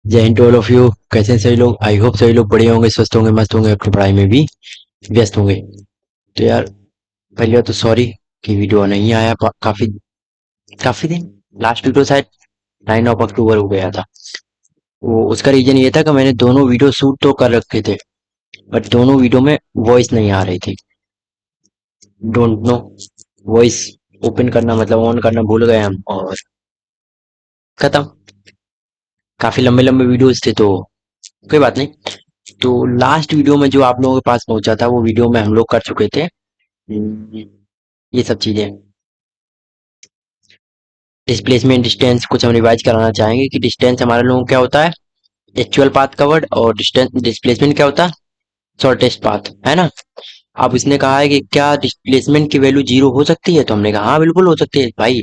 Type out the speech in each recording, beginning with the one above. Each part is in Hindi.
जय हिंद टू ऑल ऑफ यू। कैसे हैं सभी लोग? आई होप सभी लोग बढ़िया होंगे, स्वस्थ होंगे, मस्त होंगे, अपनी पढ़ाई में भी व्यस्त होंगे। तो यार, पहली बात तो सॉरी कि वीडियो नहीं आया काफी काफी दिन। लास्ट वीडियो शायद 9 ऑफ अक्टूबर को गया था। वो उसका रीजन ये था कि मैंने दोनों वीडियो शूट तो कर रखे थे, बट दोनों वीडियो में वॉइस नहीं आ रही थी। डोंट नो, वॉइस ओपन करना मतलब ऑन करना भूल गए हम, और खत्म। काफी लंबे लंबे वीडियोस थे, तो कोई बात नहीं। तो लास्ट वीडियो में जो आप लोगों के पास पहुंचा था, वो वीडियो में हम लोग कर चुके थे। ये सब चीजें, डिस्प्लेसमेंट, डिस्टेंस, कुछ हम रिवाइज कराना चाहेंगे कि डिस्टेंस हमारे लोगों को क्या होता है, एक्चुअल पाथ कवर्ड, और डिस्टेंस डिस्प्लेसमेंट क्या होता है, शॉर्टेस्ट पाथ, है ना। अब इसने कहा है कि क्या डिस्प्लेसमेंट की वैल्यू जीरो हो सकती है, तो हमने कहा हाँ बिल्कुल हो सकती है भाई।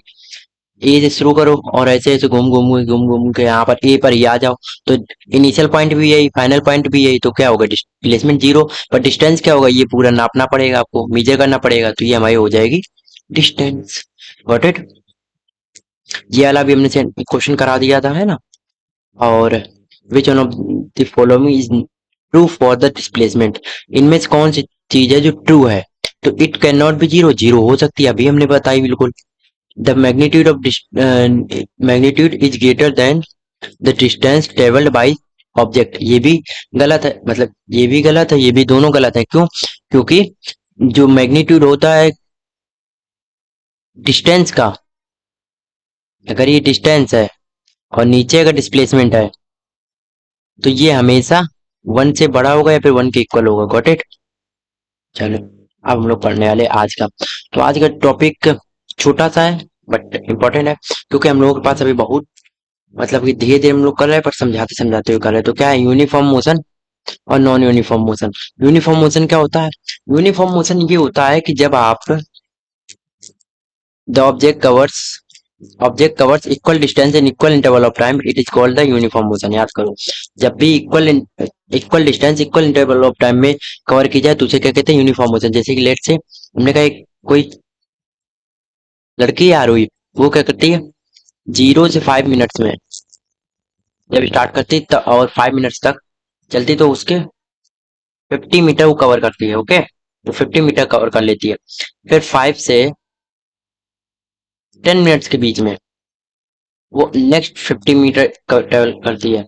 ए से शुरू करो और ऐसे ऐसे घूम घूम के यहाँ पर ए पर ही आ जाओ। तो इनिशियल पॉइंट भी यही, फाइनल पॉइंट भी यही, तो क्या होगा, डिस्प्लेसमेंट जीरो। पर डिस्टेंस क्या होगा, ये पूरा नापना पड़ेगा, आपको मेजर करना पड़ेगा, तो ये हमारी हो जाएगी डिस्टेंस। Got it. ये वाला भी हमने क्वेश्चन करा दिया था, है ना। और which one of the following is true for the displacement, इनमें से कौन सी चीज है जो ट्रू है। तो it can not be zero, zero हो सकती है, अभी हमने बताई बिल्कुल। The magnitude of magnitude is greater than the distance travelled by object, ये भी गलत है, मतलब ये भी गलत है, ये भी, दोनों गलत है। क्यों? क्योंकि जो मैग्नीट्यूड होता है डिस्टेंस का, अगर ये डिस्टेंस है और नीचे अगर डिस्प्लेसमेंट है, तो ये हमेशा वन से बड़ा होगा या फिर वन के इक्वल होगा। Got it. चलो, अब हम लोग पढ़ने वाले आज का। तो आज का टॉपिक छोटा सा है बट इम्पोर्टेंट है, क्योंकि हम लोगों के पास अभी बहुत, मतलब कि धीरे धीरे हम लोग कर रहे हैं, पर समझाते समझाते हुए कर रहे हैं। तो क्या है यूनिफॉर्म मोशन और non uniform motion. Uniform motion क्या होता है? यूनिफॉर्म मोशन ये होता है कि जब आप the object covers equal distance in equal interval of time, it is called the uniform motion. याद करो, जब भी equal distance equal interval of time में कवर की जाए तो उसे क्या कहते हैं, यूनिफॉर्म मोशन। जैसे कि लेट से हमने कहा कोई लड़की आ रही, वो क्या करती है, 0 से 5 मिनट्स में जब स्टार्ट करती है और 5 मिनट्स तक चलती, तो उसके 50 मीटर वो कवर करती है। ओके, तो 50 मीटर कवर कर लेती है। फिर 5 से 10 मिनट्स के बीच में वो नेक्स्ट 50 मीटर ट्रेवल करती है।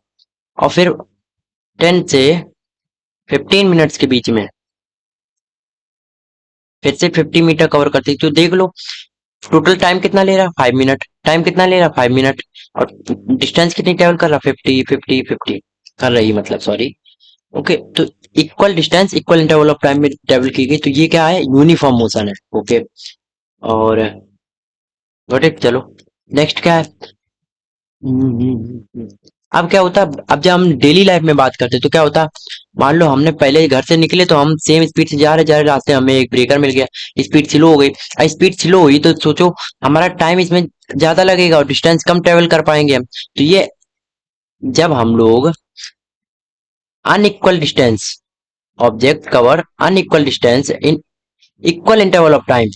और फिर 10 से 15 मिनट्स के बीच में फिर से 50 मीटर कवर करती है। तो देख लो, टोटल टाइम कितना ले रहा है, 5 मिनट। टाइम कितना ले रहा है, 5 मिनट। और डिस्टेंस कितनी ट्रेवल कर रहा है, 50 50 50 कर रही, मतलब सॉरी। ओके, तो equal distance equal interval of time में ट्रेवल की गई, तो ये क्या है, यूनिफॉर्म मोशन है। ओके, और गॉट इट। चलो, नेक्स्ट क्या है। अब क्या होता है, अब जब हम डेली लाइफ में बात करते हैं तो क्या होता है, मान लो हमने पहले घर से निकले, तो हम सेम स्पीड से जा रहे रास्ते, हमें एक ब्रेकर मिल गया, स्पीड स्लो हो गई। स्पीड स्लो हुई तो सोचो, हमारा टाइम इसमें ज्यादा लगेगा और डिस्टेंस कम ट्रेवल कर पाएंगे हम। तो ये जब हम लोग unequal distance, object cover unequal distance in equal interval of time,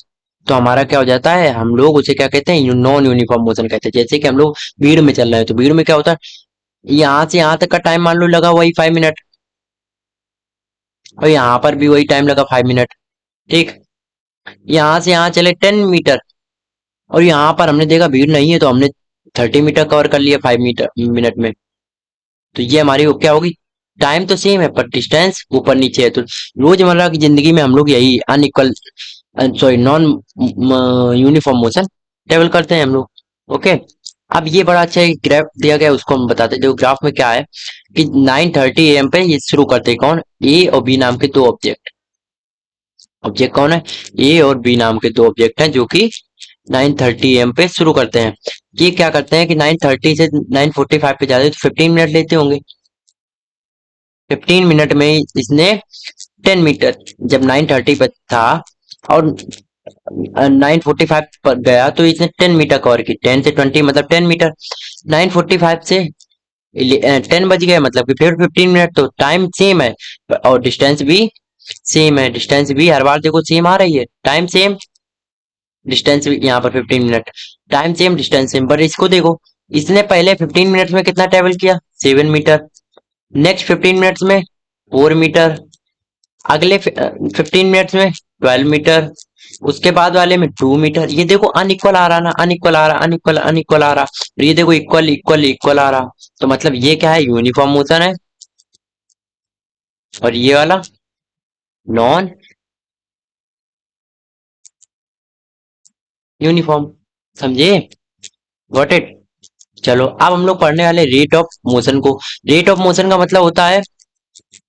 तो हमारा क्या हो जाता है, हम लोग उसे क्या कहते हैं, नॉन यूनिफॉर्म मोशन कहते हैं। जैसे कि हम लोग भीड़ में चल रहे हैं, तो भीड़ में क्या होता है, यहाँ से यहाँ तक का टाइम मान लो लगा वही 5 मिनट, और यहाँ पर भी वही टाइम लगा 5 मिनट। ठीक, यहाँ से यहाँ चले 10 मीटर, और यहाँ पर हमने देखा भीड़ नहीं है, तो हमने 30 मीटर कवर कर लिया 5 मिनट में। तो ये हमारी क्या होगी, टाइम तो सेम है पर डिस्टेंस ऊपर नीचे है। तो रोजमर्रा की जिंदगी में हम लोग यही unequal, sorry, non uniform motion travel करते हैं हम लोग। ओके, अब ये बड़ा अच्छा एक ग्राफ दिया गया है, उसको हम बताते हैं। जो ग्राफ में क्या है कि 9:30 AM पे ये शुरू करते हैं, कौन, ए और बी नाम के दो ऑब्जेक्ट। ऑब्जेक्ट कौन है, ए और बी नाम के दो ऑब्जेक्ट हैं, जो कि 9:30 AM पे शुरू करते हैं। ये क्या करते हैं कि 9:30 से 9:45 पे जाते हैं, तो 15 मिनट लेते होंगे। 15 मिनट में इसने 10 मीटर, जब 9:30 पे था और 9:45 पर गया, तो इसने 10 मीटर कवर की। 10 से 20 मतलब 10 मीटर। 9:45 से 10 बज गए, मतलब कि फिर 15 मिनट, तो टाइम सेम है और डिस्टेंस भी सेम है। डिस्टेंस भी हर बार देखो सेम आ रही है, टाइम सेम, डिस्टेंस भी यहाँ पर 15 minute, time same distance same. पर इसको देखो, इसने पहले 15 मिनट्स में कितना ट्रेवल किया? 7 मीटर। नेक्स्ट 15 मिनट्स में 4 मीटर। अगले 15 मिनट्स में 12 मीटर। उसके बाद वाले में 2 मीटर। ये देखो अनइक्वल आ रहा ना, अनइक्वल आ रहा, अनइक्वल अनइक्वल आ रहा। और ये देखो इक्वल इक्वल इक्वल आ रहा। तो मतलब ये क्या है? यूनिफॉर्म मोशन है। और ये वाला नॉन यूनिफॉर्म। समझे? Got it? चलो अब हम लोग पढ़ने वाले रेट ऑफ मोशन को। रेट ऑफ मोशन का मतलब होता है,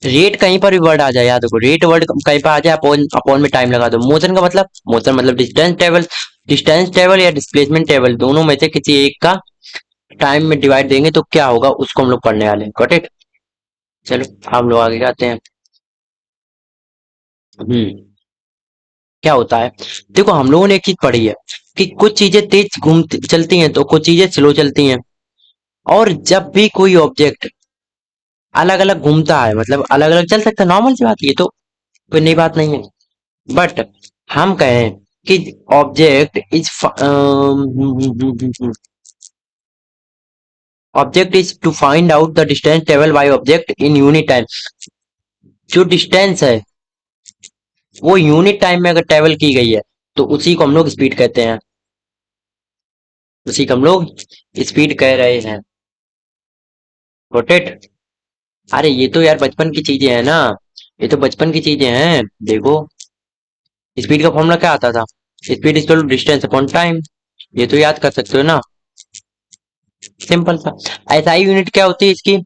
रेट कहीं पर भी वर्ड आ जाए, याद रखो रेट वर्ड कहीं पर आ जाए, अपॉन अपॉन में टाइम लगा दो। मोशन का मतलब, मोशन मतलब डिस्टेंस ट्रेवल। डिस्टेंस ट्रेवल या डिस्प्लेसमेंट ट्रेवल, दोनों में से किसी एक का टाइम में डिवाइड देंगे तो क्या होगा, उसको हम लोग पढ़ने वाले हैं। Got it? चलो हम लोग आगे जाते हैं। क्या होता है? देखो हम लोगों ने एक चीज पढ़ी है कि कुछ चीजें तेज घूमती चलती हैं तो कुछ चीजें स्लो चलती हैं। और जब भी कोई ऑब्जेक्ट अलग अलग घूमता है, मतलब अलग अलग चल सकता है, नॉर्मल सी बात है, ये तो कोई नई बात नहीं है। बट हम कहें कि object is to find out the distance travel by object in unit time. जो डिस्टेंस है वो यूनिट टाइम में अगर ट्रेवल की गई है तो उसी को हम लोग स्पीड कहते हैं। उसी को हम लोग स्पीड कह रहे हैं। Got it? अरे ये तो यार बचपन की चीजें हैं ना, ये तो बचपन की चीजें हैं। देखो स्पीड का फॉर्मूला क्या आता था? Speed is to distance upon time. ये तो याद कर सकते हो ना, सिंपल सा। एसआई यूनिट क्या होती है इसकी?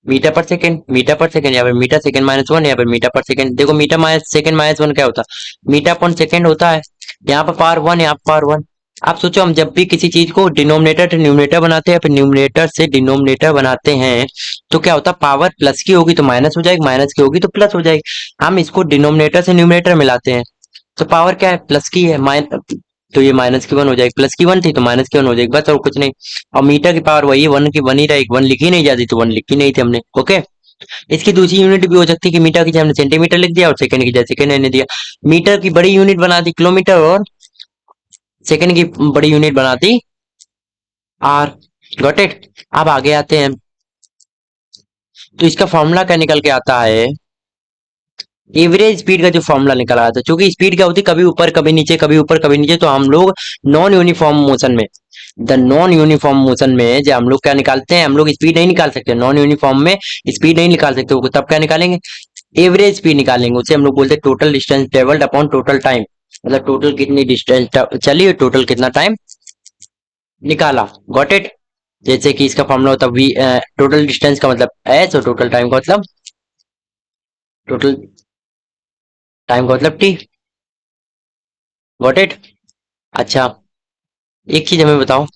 मीटर पर सेकंड। मीटर पर सेकंड या फिर मीटर सेकंड माइनस वन, या फिर मीटर पर सेकंड। देखो metre minus second minus one क्या होता है? मीटर पर सेकंड होता है। यहाँ पर पावर वन, यहाँ पर पावर वन। आप सोचो हम जब भी किसी चीज को डिनोमिनेटर से न्यूमरेटर बनाते हैं, फिर न्यूमरेटर से डिनोमिनेटर बनाते हैं, तो क्या होता है? पावर प्लस की होगी तो माइनस हो जाएगी, माइनस की होगी तो प्लस हो जाएगी। हम इसको डिनोमिनेटर से न्यूमरेटर मिलाते हैं तो पावर क्या है? प्लस की है। तो ये माइनस की वन हो जाएगी, प्लस की वन थी तो माइनस की वन हो जाएगी, बस और कुछ नहीं। और मीटर की पावर वही है, वन की वन ही रहेगी, वन लिखी नहीं जाती तो वन लिखी नहीं थी हमने। ओके? इसकी दूसरी यूनिट भी हो सकती है कि मीटर की जगह हमने सेंटीमीटर लिख दिया और सेकंड की जगह सेकंड ने दिया। मीटर की बड़ी यूनिट बना दी किलोमीटर, और सेकंड की बड़ी यूनिट बना दी आर। Got it? अब आगे आते हैं। तो इसका फॉर्मूला क्या निकल के आता है? एवरेज स्पीड का जो फॉर्मूला निकल आया था, क्योंकि स्पीड क्या होती है? कभी ऊपर कभी नीचे, कभी ऊपर कभी नीचे। तो हम लोग नॉन यूनिफॉर्म मोशन में, द नॉन यूनिफॉर्म मोशन में जो हम लोग क्या निकालते हैं, हम लोग स्पीड नहीं निकाल सकते नॉन यूनिफॉर्म में। स्पीड नहीं निकाल सकते, वो तब क्या निकालेंगे? एवरेज स्पीड निकालेंगे। उसे हम लोग बोलते हैं total distance travelled upon total time. मतलब टोटल कितनी डिस्टेंस चली, टोटल कितना टाइम निकाला। Got it? जैसे कि इसका फॉर्मूला होता है वी, टोटल डिस्टेंस का मतलब एच, और टोटल टाइम का मतलब, टोटल टाइम का मतलब टी। Got it? अच्छा एक चीज हमें बताओ,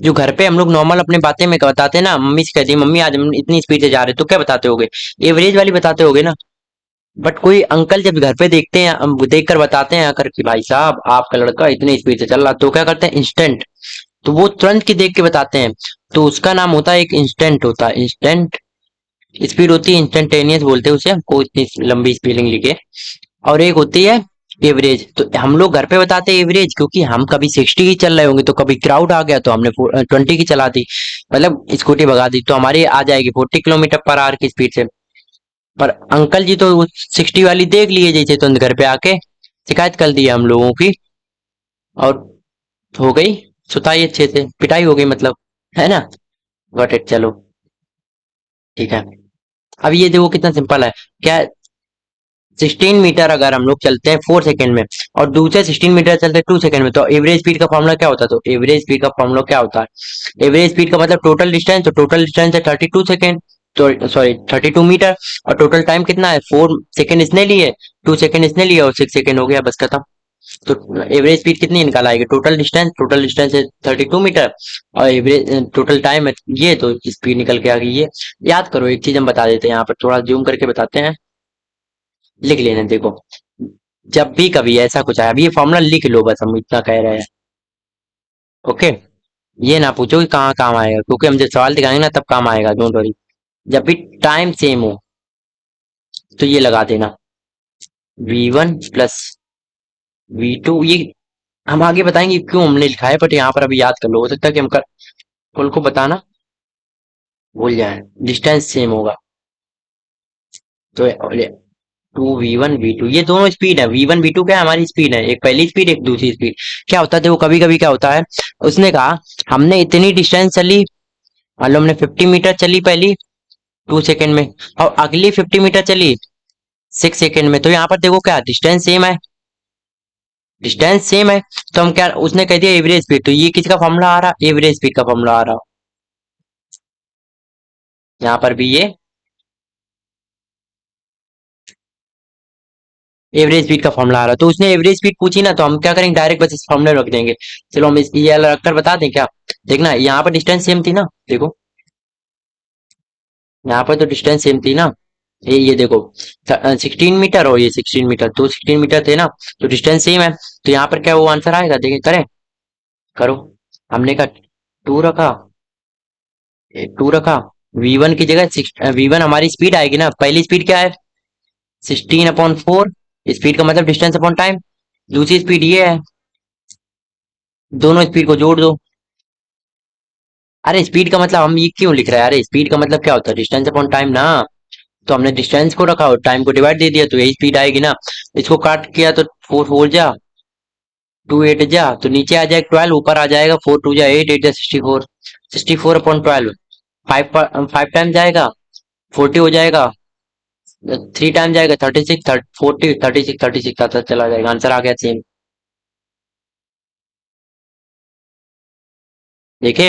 जो घर पे हम लोग नॉर्मल अपने बातें में बताते हैं ना, मम्मी से कहती है मम्मी आज हम इतनी स्पीड से जा रहे हैं, तो क्या बताते होगे? एवरेज वाली बताते होगे ना। बट कोई अंकल जब घर पे देखते हैं, देख कर बताते हैं आकर कि भाई साहब आपका लड़का इतनी स्पीड से चल रहा, तो क्या करते हैं? इंस्टेंट। तो वो तुरंत की देख के बताते हैं, तो उसका नाम होता है, एक इंस्टेंट होता है। इंस्टेंट स्पीड होती है, इंस्टेंटेनियस बोलते हैं उसे, हमको इतनी लंबी स्पेलिंग लिखे। और एक होती है एवरेज। तो हम लोग घर पे बताते हैं एवरेज, क्योंकि हम कभी 60 की चल रहे होंगे तो कभी क्राउड आ गया तो हमने 20 की चला दी, मतलब स्कूटी भगा दी, तो हमारी आ जाएगी 40 किलोमीटर पर आवर की स्पीड से। पर अंकल जी तो 60 वाली देख लिए जैसे, तो घर पे आके शिकायत कर दी हम लोगों की, और हो गई सुताई, अच्छे से पिटाई हो गई मतलब, है ना? Got it? चलो ठीक है। अब ये देखो कितना सिंपल है। क्या? 16 मीटर अगर हम लोग चलते हैं 4 सेकंड में, और दूसरे 16 मीटर चलते हैं 2 सेकंड में, तो एवरेज स्पीड का फॉर्मूला क्या होता है? तो एवरेज स्पीड का फॉर्मूला क्या होता है? एवरेज स्पीड का मतलब टोटल डिस्टेंस, तो टोटल डिस्टेंस है 32 सेकेंड, तो सॉरी 32 मीटर। और टोटल टाइम कितना है? 4 सेकेंड इसने लिए, 2 सेकेंड इसने लिए, और 6 सेकेंड हो गया, बस खत्म। तो एवरेज स्पीड कितनी निकाल आएगी? टोटल डिस्टेंस है 32 मीटर, और एवरेज टोटल टाइम है ये, तो स्पीड निकल के आ गई ये। याद करो, एक चीज हम बता देते हैं यहाँ पर, थोड़ा जूम करके बताते हैं, लिख लेना। देखो जब भी कभी ऐसा कुछ आया, अभी ये फॉर्मूला लिख लो, बस हम इतना कह रहे हैं। ओके? ये ना पूछो कि कहाँ काम आएगा, क्योंकि हम जब सवाल दिखाएंगे ना तब काम आएगा, डोंट वरी। जब भी टाइम सेम हो तो ये लगा देना, V1 प्लस V2। ये हम आगे बताएंगे क्यों हमने लिखा है, बट यहाँ पर अभी याद कर लो, हो सकता है कि हम कर, कुल को बताना, भूल जाए, डिस्टेंस सेम होगा। तो two v one v two, ये दोनों स्पीड है, वी वन वी टू क्या है, हमारी स्पीड है, एक पहली स्पीड एक दूसरी स्पीड। क्या होता है देखो, कभी कभी क्या होता है, उसने कहा हमने इतनी डिस्टेंस चली, मान लो हमने 50 मीटर चली पहली 2 सेकेंड में, और अगली 50 मीटर चली 6 सेकेंड में, तो यहाँ पर देखो क्या डिस्टेंस सेम है, डिस्टेंस सेम है। तो हम क्या, उसने कह दिया एवरेज स्पीड, तो ये किसका फॉर्मूला आ रहा, एवरेज स्पीड का फॉर्मूला आ रहा, यहाँ पर भी ये एवरेज स्पीड का फॉर्मूला आ रहा है। तो उसने एवरेज स्पीड पूछी ना, तो हम क्या करेंगे, डायरेक्ट बस इस फॉर्मूले रख देंगे। चलो हम इस ये वाला रखकर बता दें क्या। देखना यहाँ पर डिस्टेंस सेम थी ना, देखो यहाँ पर तो डिस्टेंस सेम थी ना, ये देखो 16 मीटर और ये 16 मीटर, तो 16 मीटर थे ना, तो डिस्टेंस सेम है। तो यहाँ पर क्या वो आंसर आएगा, देखिए करें, करो। हमने कहा टू रखा, टू रखा, वी वन की जगह वी वन हमारी स्पीड आएगी ना, पहली स्पीड क्या है 16/4, स्पीड का मतलब डिस्टेंस अपॉन टाइम, दूसरी स्पीड ये है, दोनों स्पीड को जोड़ दो। अरे स्पीड का मतलब हम ये क्यों लिख रहे हैं, अरे स्पीड का मतलब क्या होता है, डिस्टेंस अपॉन टाइम ना। तो हमने डिस्टेंस को रखा और टाइम को डिवाइड दे दिया, तो यही स्पीड आएगी ना। इसको काट किया तो 4 4 जा, 2 8 जा, तो नीचे आ जाएगा 12, ऊपर आ जाएगा 4 2 जा 8 8 जा 64, 64/12, 5 टाइम जाएगा 40 हो जाएगा, 3 टाइम जाएगा 36, 40 36 36 आता चला जाएगा, आंसर आ गया सेम। देखे,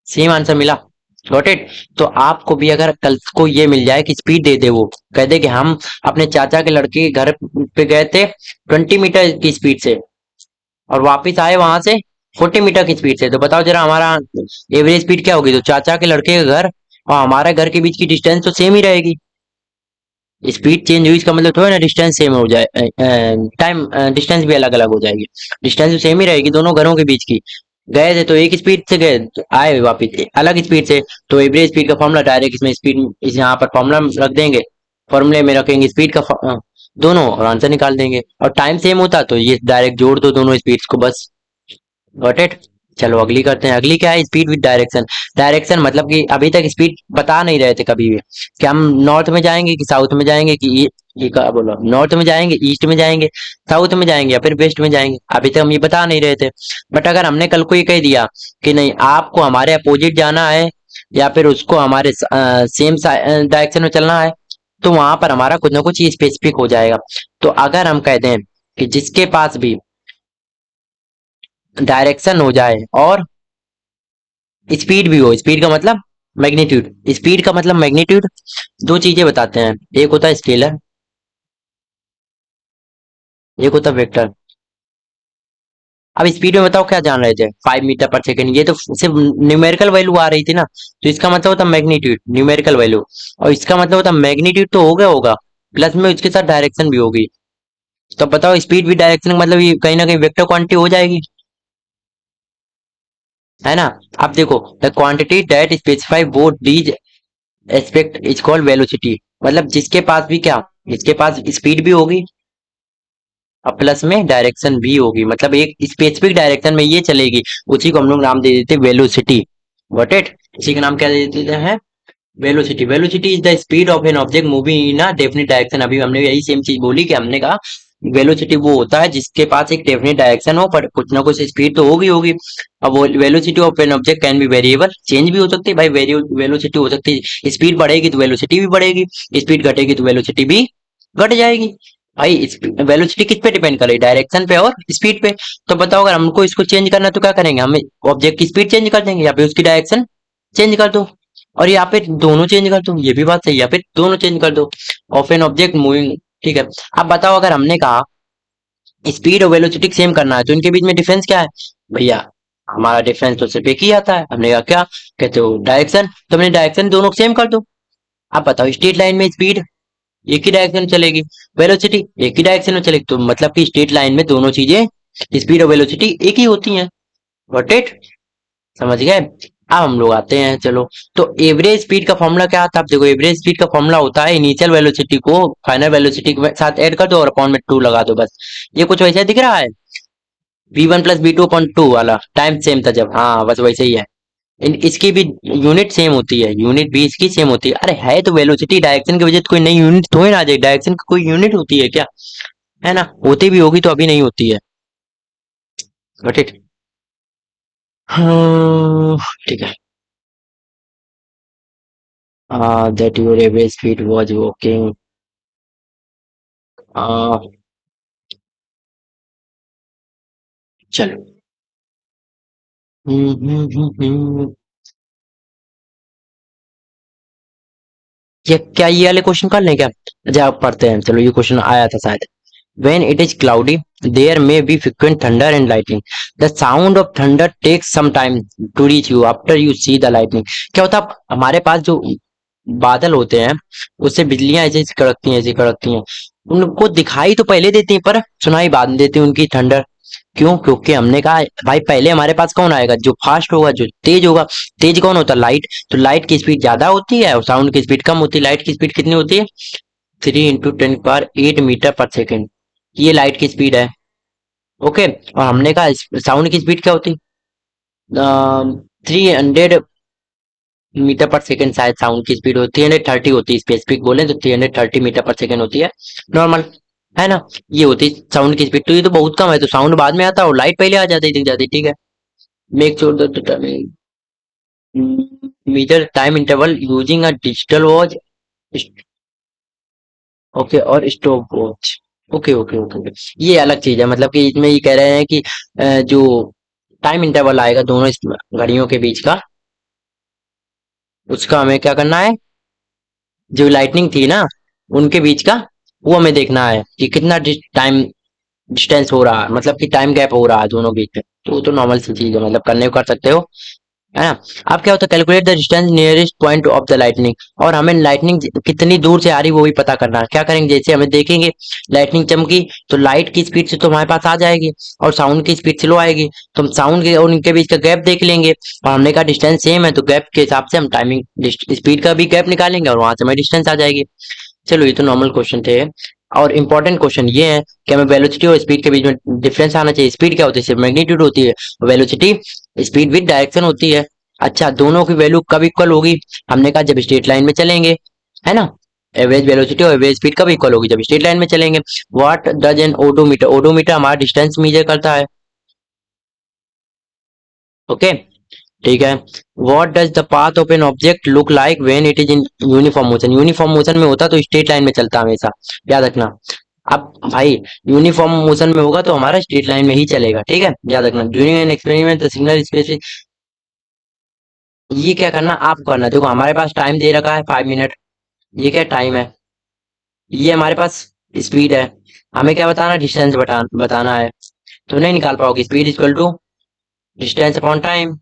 सेम आंसर मिला। Got it. तो आपको भी अगर कल को ये मिल जाए कि स्पीड दे दे, वो कह दे कि हम अपने चाचा के लड़के के घर पे गए थे 20 मीटर की स्पीड से और वापस आए वहां से 40 मीटर की स्पीड से, तो बताओ जरा हमारा एवरेज स्पीड क्या होगी। तो चाचा के लड़के के घर और हमारे घर के बीच की डिस्टेंस तो सेम ही रहेगी, स्पीड चेंज हुई इसका मतलब थोड़ा ना डिस्टेंस सेम हो जाए, टाइम डिस्टेंस भी अलग अलग हो जाएगी, डिस्टेंस तो सेम ही रहेगी दोनों घरों के बीच की। गए थे तो एक स्पीड से गए, तो आए वापिस अलग स्पीड से, तो एवरेज स्पीड का फॉर्मूला डायरेक्ट इसमें स्पीड इस यहाँ पर फॉर्मूला रख देंगे, फॉर्मूले में रखेंगे स्पीड का दोनों, और आंसर निकाल देंगे। और टाइम सेम होता तो ये डायरेक्ट जोड़ दो दोनों स्पीड्स को बस। Got it. चलो अगली करते हैं, अगली क्या है, स्पीड विद डायरेक्शन। डायरेक्शन मतलब कि अभी तक स्पीड बता नहीं रहे थे कभी भी, कि हम नॉर्थ में जाएंगे कि साउथ में जाएंगे कि ये क्या बोला, नॉर्थ में जाएंगे, ईस्ट में जाएंगे, साउथ में जाएंगे या फिर वेस्ट में जाएंगे, अभी तक हम ये बता नहीं रहे थे। बट अगर हमने कल को ये कह दिया कि नहीं आपको हमारे अपोजिट जाना है या फिर उसको हमारे सेम डायरेक्शन में चलना है, तो वहां पर हमारा कुछ ना कुछ स्पेसिफिक हो जाएगा। तो अगर हम कहते हैं कि जिसके पास भी डायरेक्शन हो जाए और स्पीड भी हो, स्पीड का मतलब मैग्नीट्यूड, स्पीड का मतलब मैग्नीट्यूड, दो चीजें बताते हैं, एक होता है स्केलर, एक होता है वेक्टर। अब स्पीड में बताओ क्या जान रहे थे, 5 मीटर पर सेकेंड, ये तो सिर्फ न्यूमेरिकल वैल्यू आ रही थी ना, तो इसका मतलब होता मैग्नीट्यूड न्यूमेरिकल वैल्यू, और इसका मतलब होता मैग्नीट्यूड तो हो गया होगा, प्लस में उसके साथ डायरेक्शन भी होगी। तो बताओ स्पीड भी डायरेक्शन मतलब ये कहीं ना कहीं वेक्टर क्वांटिटी हो जाएगी, है ना। अब देखो, the quantity that specify both these aspect is called velocity, मतलब जिसके पास भी क्या, जिसके पास स्पीड भी होगी और प्लस में डायरेक्शन भी होगी, मतलब एक स्पेसिफिक डायरेक्शन में ये चलेगी, उसी को हम लोग नाम दे देते हैं वेलोसिटी। Got it. इसी का नाम क्या दे देते हैं, velocity. Velocity is the speed of an object moving in a definite direction, अभी हमने यही सेम चीज बोली कि हमने कहा वेलोसिटी वो होता है जिसके पास एक डेफिनेट डायरेक्शन हो पर कुछ ना कुछ स्पीड तो होगी होगी। अब वो velocity of an object can be variable, change भी हो सकती है भाई, वेलोसिटी हो सकती है, स्पीड बढ़ेगी तो वेलोसिटी भी बढ़ेगी, स्पीड घटेगी तो वेलोसिटी भी घट जाएगी। भाई वेलोसिटी किस पे डिपेंड कर रही है, डायरेक्शन पे और स्पीड पे। तो बताओ अगर हमको इसको चेंज करना है तो क्या करेंगे, हम ऑब्जेक्ट की स्पीड चेंज कर देंगे या फिर उसकी डायरेक्शन चेंज कर दो, और या फिर दोनों चेंज कर दो, ये भी बात सही है, या फिर दोनों चेंज कर दो ऑफ एन ऑब्जेक्ट मूविंग। ठीक है। अब बताओ अगर हमने कहा स्पीड और वेलोसिटी सेम करना है तो इनके बीच में डिफरेंस क्या है भैया, हमारा डिफरेंस तो सिर्फ एक ही आता है, हमने कहा क्या, कहते हो डायरेक्शन, तो हमने डायरेक्शन दोनों सेम कर दो। अब बताओ स्ट्रेट लाइन में स्पीड एक ही डायरेक्शन में चलेगी, वेलोसिटी एक ही डायरेक्शन में चलेगी, तो मतलब कि स्ट्रेट लाइन में दोनों चीजें स्पीड और वेलोसिटी एक ही होती हैं। Got it. समझ गए। अब हम लोग आते हैं, चलो। तो एवरेज स्पीड का फॉर्मूला क्या आता है, आप देखो एवरेज स्पीड का फॉर्मूला होता है इनिशियल वेलोसिटी को फाइनल वेलोसिटी के साथ ऐड कर दो और अपॉन में 2 लगा दो बस। ये कुछ वैसा दिख रहा है, v1 प्लस v2 अपॉन 2 वाला, टाइम सेम था जब, हाँ बस वैसे ही है। इसकी भी यूनिट सेम होती है, यूनिट भी इसकी सेम होती है। अरे है तो वेलोसिटी, डायरेक्शन की वजह से कोई नई यूनिट थोड़ी ना आ जाए, डायरेक्शन की कोई यूनिट होती है क्या? है ना, होती भी होगी तो अभी नहीं होती है। Got it. हाँ ठीक है। That your average speed was walking. चलो। हम्म। ये क्या, ये वाले क्वेश्चन कर लें क्या? अच्छा आप पढ़ते हैं, चलो ये क्वेश्चन आया था शायद। When it is cloudy, there may be frequent thunder and lightning. The sound of thunder takes some time to reach you after you see the lightning. क्या होता है, हमारे पास जो बादल होते हैं उससे बिजलियां ऐसे ऐसे कड़कती हैं, ऐसी कड़कती हैं। उनको दिखाई तो पहले देती हैं पर सुनाई बाद में देती है उनकी थंडर। क्यों? क्योंकि हमने कहा भाई पहले हमारे पास कौन आएगा, जो फास्ट होगा, जो तेज होगा। तेज कौन होता है? लाइट। तो लाइट की स्पीड ज्यादा होती है और साउंड की स्पीड कम होती है। लाइट की स्पीड कितनी होती है? 3 × 10⁸ मीटर पर सेकेंड। ये लाइट की स्पीड है। ओके, और हमने कहा साउंड की स्पीड क्या होती? 300 मीटर पर सेकेंड शायद साउंड की स्पीड होती है, 330 होती है, स्पेसिफिक बोले तो 330 मीटर पर सेकेंड होती है नॉर्मल। है ना, ये होती साउंड की स्पीड। तो ये तो बहुत कम है, तो साउंड बाद में आता है और लाइट पहले आ जाती, दिख जाती। ठीक है। Make sure that measure time interval using a digital watch. Okay, और stop watch. Okay okay okay okay. ये अलग चीज है, मतलब कि इसमें ये कह रहे हैं कि जो टाइम इंटरवल आएगा दोनों इस घड़ियों के बीच का, उसका हमें क्या करना है? जो लाइटनिंग थी ना उनके बीच का, वो हमें देखना है कि कितना टाइम डिस्टेंस हो रहा है, मतलब कि टाइम गैप हो रहा है दोनों बीच में। तो वो तो नॉर्मल सी चीज है, मतलब करने को कर सकते हो। है ना। अब क्या होता है, calculate the distance nearest point of the lightning. और हमें लाइटनिंग कितनी दूर से आ रही है वो भी पता करना है। क्या करेंगे, जैसे हमें देखेंगे लाइटनिंग चमकी तो लाइट की स्पीड से तो हमारे पास आ जाएगी और साउंड की स्पीड स्लो आएगी, तो हम साउंड के और इनके बीच का गैप देख लेंगे। और हमने कहा डिस्टेंस सेम है तो गैप के हिसाब से हम टाइमिंग स्पीड का भी गैप निकालेंगे और वहां से हमें डिस्टेंस आ जाएगी। चलो ये तो नॉर्मल क्वेश्चन थे। और इम्पोर्टेंट क्वेश्चन ये है कि हमें वेलोसिटी और स्पीड के बीच में डिफरेंस आना चाहिए। स्पीड क्या होती है? सिर्फ मैग्नीट्यूड होती है। वेलोसिटी स्पीड विद डायरेक्शन होती है। अच्छा, दोनों की वैल्यू कब इक्वल होगी? हमने कहा जब स्ट्रेट लाइन में चलेंगे। है ना। एवरेज वेलोसिटी और एवरेज स्पीड कब इक्वल होगी? जब स्ट्रेट लाइन में चलेंगे। What does N odometer, odometer हमारा डिस्टेंस मेजर करता है। ओके, ठीक है। What does the path of an object look like when it is in uniform motion? Uniform motion में होता तो स्ट्रेट लाइन में चलता हमेशा, याद रखना। अब भाई यूनिफॉर्म मोशन में होगा तो हमारा स्ट्रेट लाइन में ही चलेगा। ठीक है, याद रखना। During an experiment the signal space. ये क्या करना आप करना, देखो हमारे पास टाइम दे रखा है 5 मिनट। ये क्या टाइम है? ये हमारे पास स्पीड है। हमें क्या बताना? डिस्टेंस बताना है। तो नहीं निकाल पाओगे। Speed equal to distance upon time.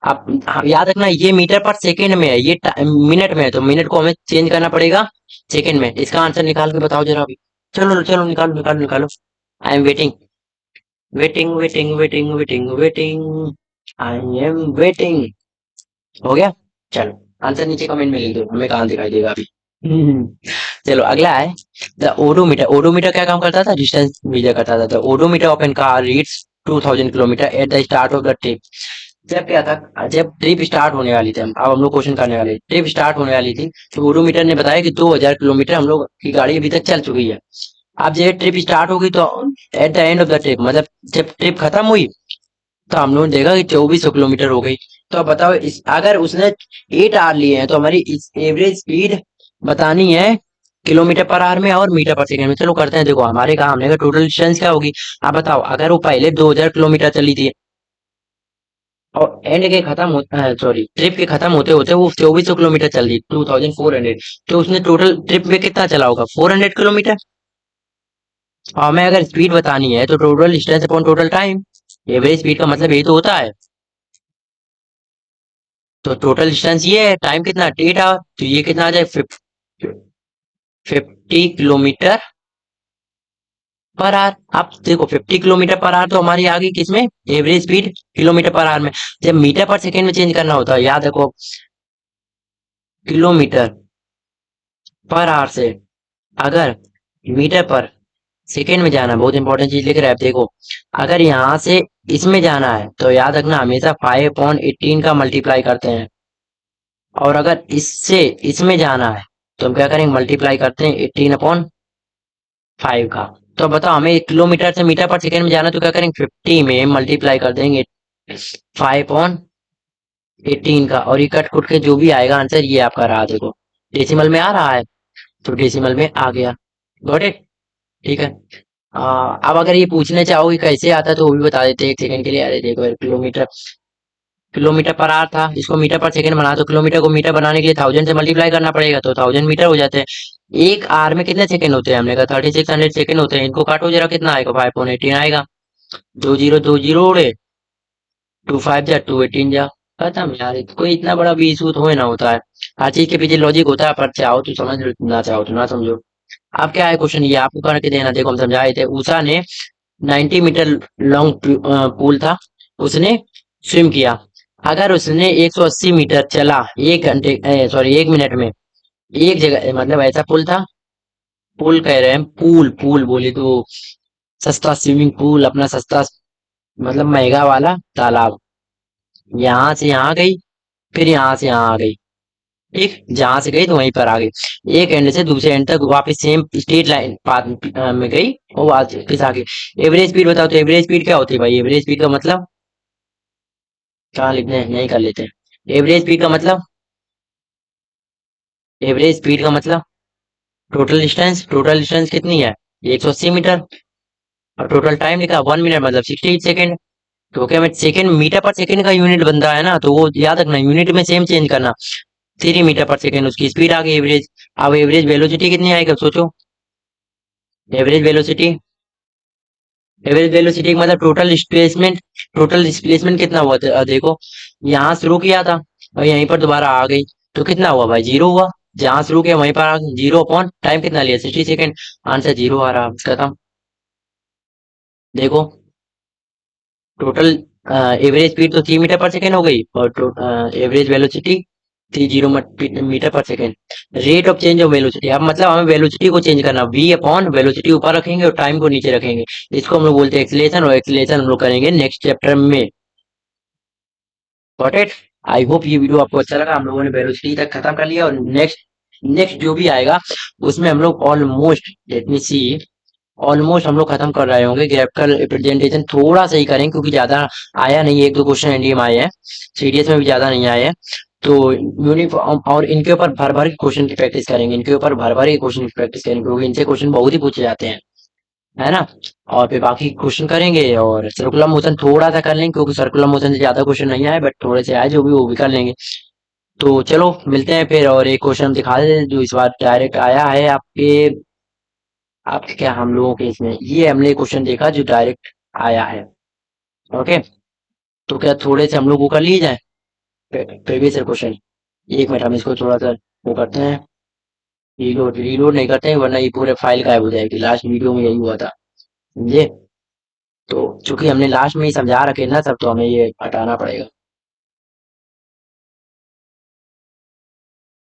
आप याद रखना ये मीटर पर सेकेंड में है, ये मिनट में है, तो मिनट को हमें चेंज करना पड़ेगा सेकेंड में। इसका आंसर निकाल के बताओ जरा अभी। चलो चलो निकालो निकालो निकालो। I am waiting waiting waiting waiting waiting waiting. I am waiting. हो गया। चलो आंसर नीचे कमेंट में लिख दो, हमें कहाँ दिखाई देगा अभी। चलो अगला है द ओडोमीटर। ओडोमीटर क्या काम करता था? डिस्टेंस मेजर करता था। The odometer of an car reads 2000 kilometre at the start of the trip. जब क्या था, जब ट्रिप स्टार्ट होने वाली थी, अब हम लोग क्वेश्चन करने वाले, ट्रिप स्टार्ट होने वाली थी तो ओडोमीटर ने बताया कि 2000 किलोमीटर हम लोग की गाड़ी अभी तक चल चुकी है। अब जब ट्रिप स्टार्ट होगी तो at the end of the trip, मतलब जब ट्रिप खत्म हुई तो हम लोगों ने देखा कि 2400 किलोमीटर हो गई। तो अब बताओ अगर उसने 8 आवर लिए हैं तो हमारी एवरेज स्पीड बतानी है किलोमीटर पर आवर में और मीटर पर सेकंड में। चलो करते हैं, देखो हमारे कहा हमने कहा टोटल डिस्टेंस क्या होगी। आप बताओ, अगर वो पहले 2000 किलोमीटर चली थी और एंड के खत्म होता है, सॉरी ट्रिप के खत्म होते होते वो 2400 किलोमीटर चल रही, 2400, तो उसने टोटल ट्रिप में कितना चला होगा? 400 किलोमीटर। और हमें अगर स्पीड बतानी है तो total distance upon total time. Average speed का मतलब यही तो होता है। तो टोटल डिस्टेंस ये है, टाइम कितना? 8 आवर, तो ये कितना आ जाए? 50 किलोमीटर पर आवर। आप देखो 50 किलोमीटर पर आवर तो हमारी आ गई किसमें? Average speed kilometre per hour में। जब मीटर पर सेकेंड में चेंज करना होता है, याद रखो किलोमीटर पर आवर से अगर मीटर पर सेकेंड में जाना है, बहुत इंपॉर्टेंट चीज लिख रहा है देखो। अगर यहाँ से इसमें जाना है तो याद रखना हमेशा 5/18 का मल्टीप्लाई करते हैं, और अगर इससे इसमें जाना है तो हम क्या करेंगे, मल्टीप्लाई करते हैं 18/5 का। तो बताओ हमें किलोमीटर से मीटर पर सेकेंड में जाना है तो क्या करेंगे, 50 में मल्टीप्लाई कर देंगे 5/18 का, और ये कट कुट के जो भी आएगा आंसर ये आपका रहा देखो। डेसिमल में आ रहा है तो डेसिमल में आ गया। Got it. ठीक है। अब अगर ये पूछने चाहोगे कैसे आता है तो वो भी बता देते हैं, एक सेकंड के लिए। अरे देखो यार, किलोमीटर किलोमीटर पर आवर था, इसको मीटर पर सेकंड बना, तो किलोमीटर को मीटर बनाने के लिए 1000 से मल्टीप्लाई करना पड़ेगा, तो 1000 मीटर हो जाते हैं। एक आवर में कितने सेकंड होते हैं, हमने कहा 3600 सेकंड होते हैं। इनको काटो जरा, कितना आएगा, 5/18 आएगा। दो जीरो उड़े, 2 5 जा 2/18 जा, खत्म यार। कोई इतना बड़ा भी इशू तो ना होता है। हर चीज के पीछे लॉजिक होता है, पर चाहो तो समझ लो, ना चाहो तो ना समझो। अब क्या है क्वेश्चन, ये आपको करके देना। देखो हम समझाए थे, उषा ने 90 मीटर लॉन्ग पूल था, उसने स्विम किया। अगर उसने 180 मीटर चला एक घंटे, सॉरी 1 मिनट में, एक जगह, मतलब ऐसा पुल था, पुल कह रहे हैं, पूल पूल बोले तो सस्ता स्विमिंग पूल, अपना सस्ता मतलब महंगा वाला तालाब। यहाँ से यहाँ गई, फिर यहाँ से यहाँ आ गई। ठीक, जहां से गई तो वहीं पर आ गई। एक एंड से दूसरे एंड तक वापस सेम स्ट्रेट लाइन पाथ में गई, और वापस आ गई। एवरेज स्पीड बताओ, तो एवरेज स्पीड क्या होती है भाई, एवरेज स्पीड का मतलब कहाँ लिखते हैं, नहीं कर लेते हैं। एवरेज स्पीड का मतलब, एवरेज स्पीड का मतलब टोटल डिस्टेंस, टोटल डिस्टेंस कितनी है, 180 मीटर। और टोटल टाइम लिखा 1 मिनट, मतलब 68 सेकेंड। तो क्या, मैं सेकेंड, मीटर पर सेकेंड का यूनिट बन रहा है ना, तो वो याद रखना, यूनिट में सेम चेंज करना। 3 मीटर पर सेकेंड उसकी स्पीड आ गई एवरेज। अब एवरेज वेलोसिटी कितनी आएगा सोचो, एवरेज वेलोसिटी, एवरेज वेलोसिटी मतलब टोटल डिस्प्लेसमेंट। टोटल डिस्प्लेसमेंट कितना हुआ था, देखो यहाँ शुरू किया था और यहीं पर दोबारा आ गई, तो कितना हुआ भाई, जीरो हुआ। जहां शुरू किया वहीं पर आ गई, जीरो अपॉन टाइम कितना लिया, 60 सेकेंड। आंसर जीरो आ रहा खत्म। देखो टोटल एवरेज स्पीड तो 3 मीटर पर सेकेंड हो गई, और एवरेज वेलोसिटी 30 मीटर पर second. Rate of change of velocity, अब मतलब हमें वेलोसिटी को चेंज करना, v अपॉन वेलोसिटी ऊपर रखेंगे और टाइम को नीचे रखेंगे। इसको हम लोग बोलते हैं एक्सीलरेशन, और एक्सीलरेशन हम लोग करेंगे नेक्स्ट चैप्टर में। Got it. आई होप ये वीडियो आपको अच्छा लगा। हम लोगों ने वेलोसिटी तक खत्म कर लिया, और नेक्स्ट नेक्स्ट जो भी आएगा उसमें हम लोग ऑलमोस्ट, लेट मी सी, ऑलमोस्ट हम लोग खत्म कर रहे होंगे। ग्राफिकल रिप्रेजेंटेशन थोड़ा सा ही करेंगे क्योंकि ज्यादा आया नहीं है, एक दो क्वेश्चन एनडीए में आए हैं, सीडीएस में भी ज्यादा नहीं आए हैं। तो यूनिफॉर्म, और इनके ऊपर भर भर के क्वेश्चन की प्रैक्टिस करेंगे, इनके ऊपर भर भर के क्वेश्चन की प्रैक्टिस करेंगे, क्योंकि इनसे क्वेश्चन बहुत ही पूछे जाते हैं, है ना। और फिर बाकी क्वेश्चन करेंगे, और सर्कुलर मोशन थोड़ा सा कर लेंगे क्योंकि सर्कुलर मोशन से ज्यादा क्वेश्चन नहीं आए, बट थोड़े से आए जो भी, वो भी कर लेंगे। तो चलो मिलते हैं फिर, और एक क्वेश्चन दिखा देते हैं जो इस बार डायरेक्ट आया है आपके, आपके क्या, हम लोगों के इसमें ये हमने क्वेश्चन देखा जो डायरेक्ट आया है। ओके, तो क्या थोड़े से हम लोग वो कर लिए जाए, प्रीवियस क्वेश्चन। 1 मिनट हम इसको थोड़ा सा वो करते हैं, रीलोड रीलोड नहीं करते हैं वरना ये पूरे फाइल गायब हो जाएगी। लास्ट वीडियो में यही हुआ था, समझे। तो चूंकि हमने लास्ट में ही समझा रखे ना सब, तो हमें ये हटाना पड़ेगा।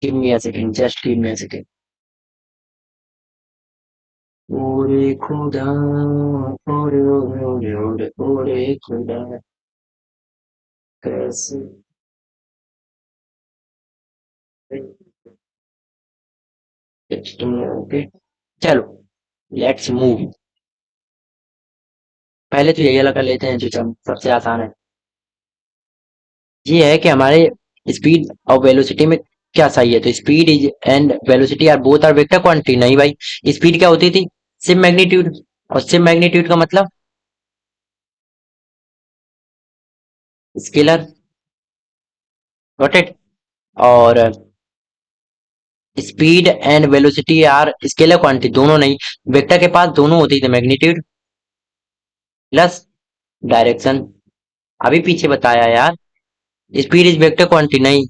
Give me a second, just give me a second. ओरे खुदा, ओरे ओरे ओरे ओरे ओरे खुदा, कैसे, ओके, चलो लेट्स मूव। पहले तो यही वाला कर लेते हैं जो सबसे आसान है। ये है कि हमारे स्पीड और वेलोसिटी में क्या सही है, तो speed is and velocity are both are vector quantity. नहीं भाई, स्पीड क्या होती थी, सिम मैग्नीट्यूड, और सिम मैग्नीट्यूड का मतलब स्केलर। Got it. और speed and velocity are scalar quantity, दोनों नहीं, वेक्टर के पास दोनों होती थी, मैग्नीट्यूड प्लस डायरेक्शन। अभी पीछे बताया यार, स्पीड इज वेक्टर क्वांटिटी नहीं,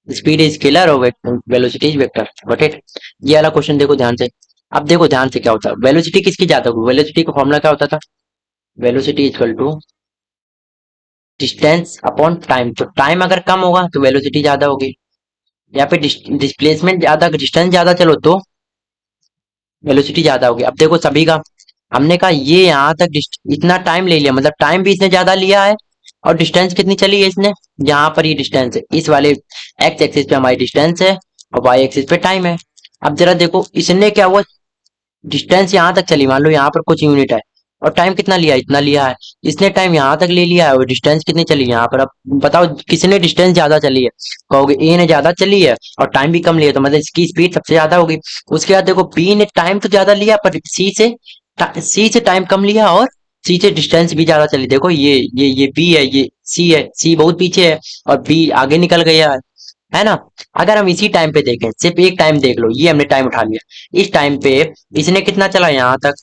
स्पीड इज स्केलर और velocity is vector. Got it. ये वाला क्वेश्चन देखो ध्यान से। अब देखो ध्यान से क्या होता है, वेलोसिटी किसकी ज्यादा होगी, वेलोसिटी का फॉर्मूला क्या होता था, velocity equal to distance upon time. तो टाइम अगर कम होगा तो वेलोसिटी ज्यादा होगी, या फिर डिस्प्लेसमेंट ज्यादा, डिस्टेंस ज्यादा चलो तो वेलोसिटी ज्यादा होगी। अब देखो सभी का, हमने कहा ये यहाँ तक इतना टाइम ले लिया, मतलब टाइम भी इसने ज्यादा लिया है, और डिस्टेंस कितनी चली है इसने, यहाँ पर ये डिस्टेंस है, इस वाले एक्स एक्सिस पे हमारी डिस्टेंस है और वाई एक्सिस पे टाइम है। अब जरा देखो इसने क्या हुआ, डिस्टेंस यहाँ तक चली, मान लो यहाँ पर कुछ यूनिट है, और टाइम कितना लिया, इतना लिया है। इसने टाइम यहाँ तक ले लिया है और डिस्टेंस कितनी चली यहाँ पर। अब बताओ किसने डिस्टेंस ज्यादा चली है, कहोगे ए ने ज्यादा चली है और टाइम भी कम लिया, तो मतलब इसकी स्पीड सबसे ज्यादा होगी। उसके बाद देखो बी ने टाइम तो ज्यादा लिया पर सी से टाइम कम लिया, और सी से डिस्टेंस भी ज्यादा चली। देखो ये बी है, ये सी है, सी बहुत पीछे है और बी आगे निकल गया है ना। अगर हम इसी टाइम पे देखें, सिर्फ एक टाइम देख लो, ये हमने टाइम उठा लिया, इस टाइम पे इसने कितना चला यहाँ तक,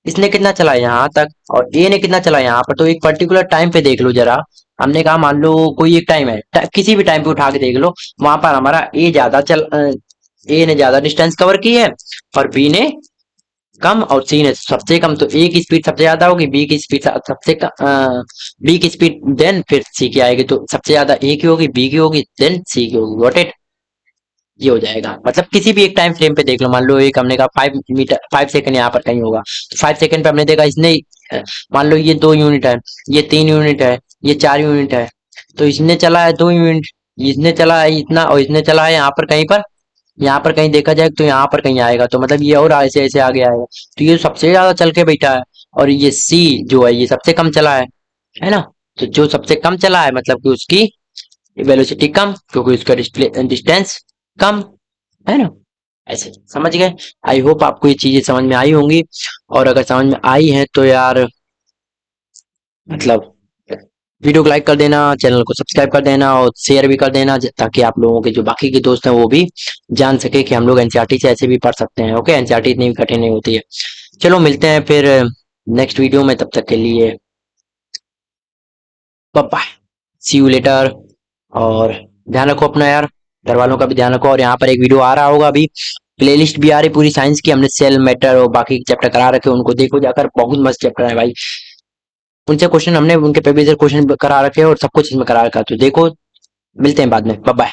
इसने कितना चला यहाँ तक, और ए ने कितना चला यहाँ पर। तो एक पर्टिकुलर टाइम पे देख लो जरा, हमने कहा मान लो कोई एक टाइम है, किसी भी टाइम पे उठा के देख लो, वहां पर हमारा ए ने ज्यादा डिस्टेंस कवर की है और बी ने कम, और सी ने सबसे कम। तो ए की स्पीड सबसे ज्यादा होगी, बी की स्पीड सबसे कम, बी की स्पीड देन फिर सी की आएगी, तो सबसे ज्यादा ए की होगी, बी की होगी, देन सी की होगी। Got it. ये हो जाएगा, मतलब किसी भी एक टाइम फ्रेम पे देख लो, मान लो एक हमने कहा 5 मीटर 5 सेकंड यहाँ पर कहीं होगा, तो 5 सेकंड पे हमने देखा इसने अ, मान लो ये 2 यूनिट है, ये 3 यूनिट है, ये 4 यूनिट है, तो इसने चला है 2 यूनिट, इसने चला है इतना, और इसने चला है यहाँ पर कहीं पर, यहाँ पर कहीं देखा जाए तो यहाँ पर कहीं आएगा, तो मतलब ये और ऐसे ऐसे आगे आएगा। तो ये सबसे ज्यादा चल के बैठा है, और ये सी जो है ये सबसे कम चला है ना। तो जो सबसे कम चला है मतलब कि उसकी वेलोसिटी कम, क्योंकि उसका डिस्टेंस कम, है ना। ऐसे समझ गए। आई होप आपको ये चीजें समझ में आई होंगी, और अगर समझ में आई है तो यार मतलब वीडियो को लाइक कर देना, चैनल को सब्सक्राइब कर देना और शेयर भी कर देना, ताकि आप लोगों के जो बाकी के दोस्त हैं वो भी जान सके कि हम लोग एनसीईआरटी से ऐसे भी पढ़ सकते हैं। ओके, एनसीईआरटी इतनी भी कठिन नहीं होती है। चलो मिलते हैं फिर नेक्स्ट वीडियो में, तब तक के लिए bye bye, see you later. और ध्यान रखो अपना यार, घर वालों का भी ध्यान रखो। और यहाँ पर एक वीडियो आ रहा होगा अभी, प्लेलिस्ट भी आ रही पूरी साइंस की, हमने सेल मैटर और बाकी चैप्टर करा रखे, उनको देखो जाकर, बहुत मस्त चैप्टर है भाई। उनसे क्वेश्चन हमने उनके प्रीवियस क्वेश्चन करा रखे हैं और सब कुछ इसमें करा रखा है, तो देखो। मिलते हैं बाद में, बाय बाय।